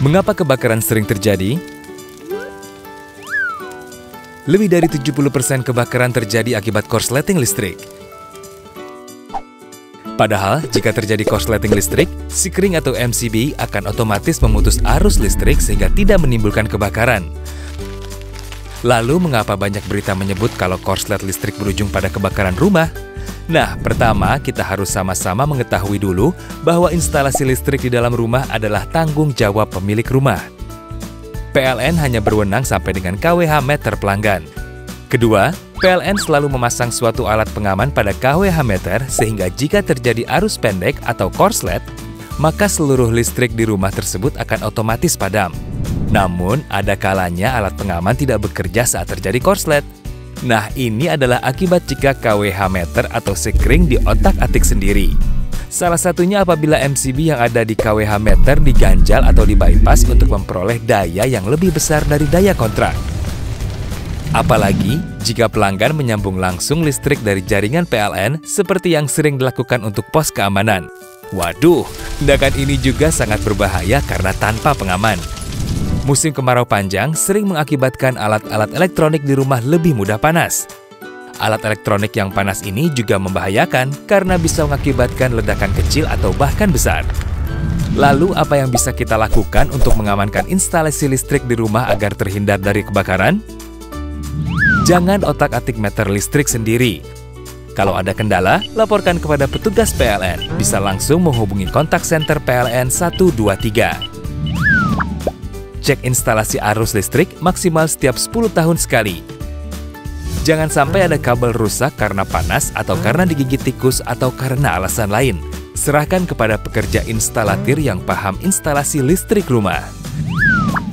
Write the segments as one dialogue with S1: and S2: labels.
S1: Mengapa kebakaran sering terjadi? Lebih dari 70% kebakaran terjadi akibat korsleting listrik. Padahal, jika terjadi korsleting listrik, Sekring atau MCB akan otomatis memutus arus listrik sehingga tidak menimbulkan kebakaran. Lalu, mengapa banyak berita menyebut kalau korslet listrik berujung pada kebakaran rumah? Nah, pertama, kita harus sama-sama mengetahui dulu bahwa instalasi listrik di dalam rumah adalah tanggung jawab pemilik rumah. PLN hanya berwenang sampai dengan kWh meter pelanggan. Kedua, PLN selalu memasang suatu alat pengaman pada kWh meter sehingga jika terjadi arus pendek atau korslet, maka seluruh listrik di rumah tersebut akan otomatis padam. Namun, ada kalanya alat pengaman tidak bekerja saat terjadi korslet. Nah, ini adalah akibat jika kWh meter atau Sekring diotak-atik sendiri. Salah satunya apabila MCB yang ada di kWh meter diganjal atau di-bypass untuk memperoleh daya yang lebih besar dari daya kontrak. Apalagi jika pelanggan menyambung langsung listrik dari jaringan PLN seperti yang sering dilakukan untuk pos keamanan. Waduh, tindakan ini juga sangat berbahaya karena tanpa pengaman. Musim kemarau panjang sering mengakibatkan alat-alat elektronik di rumah lebih mudah panas. Alat elektronik yang panas ini juga membahayakan karena bisa mengakibatkan ledakan kecil atau bahkan besar. Lalu, apa yang bisa kita lakukan untuk mengamankan instalasi listrik di rumah agar terhindar dari kebakaran? Jangan otak-atik meter listrik sendiri. Kalau ada kendala, laporkan kepada petugas PLN. Bisa langsung menghubungi kontak center PLN 123. Cek instalasi arus listrik maksimal setiap 10 tahun sekali. Jangan sampai ada kabel rusak karena panas atau karena digigit tikus atau karena alasan lain. Serahkan kepada pekerja instalatir yang paham instalasi listrik rumah.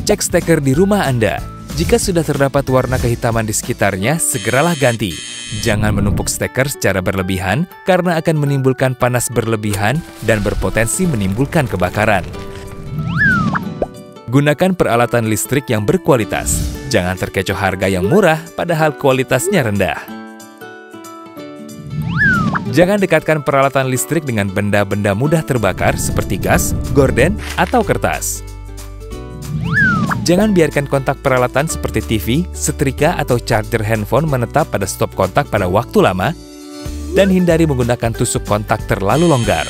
S1: Cek steker di rumah Anda. Jika sudah terdapat warna kehitaman di sekitarnya, segeralah ganti. Jangan menumpuk steker secara berlebihan karena akan menimbulkan panas berlebihan dan berpotensi menimbulkan kebakaran. Gunakan peralatan listrik yang berkualitas. Jangan terkecoh harga yang murah padahal kualitasnya rendah. Jangan dekatkan peralatan listrik dengan benda-benda mudah terbakar seperti gas, gorden, atau kertas. Jangan biarkan kontak peralatan seperti TV, setrika, atau charger handphone menetap pada stop kontak pada waktu lama, dan hindari menggunakan tusuk kontak terlalu longgar.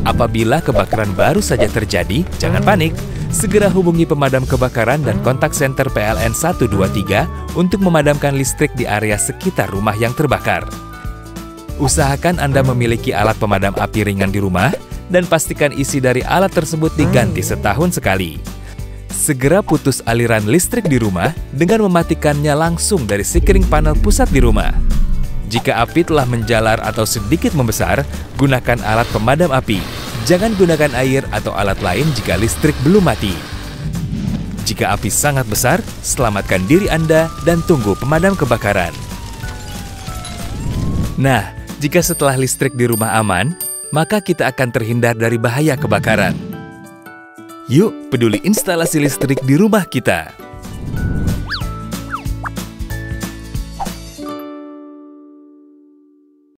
S1: Apabila kebakaran baru saja terjadi, jangan panik. Segera hubungi pemadam kebakaran dan kontak center PLN 123 untuk memadamkan listrik di area sekitar rumah yang terbakar. Usahakan Anda memiliki alat pemadam api ringan di rumah dan pastikan isi dari alat tersebut diganti setahun sekali. Segera putus aliran listrik di rumah dengan mematikannya langsung dari Sekring panel pusat di rumah. Jika api telah menjalar atau sedikit membesar, gunakan alat pemadam api. Jangan gunakan air atau alat lain jika listrik belum mati. Jika api sangat besar, selamatkan diri Anda dan tunggu pemadam kebakaran. Nah, jika setelah listrik di rumah aman, maka kita akan terhindar dari bahaya kebakaran. Yuk, peduli instalasi listrik di rumah kita.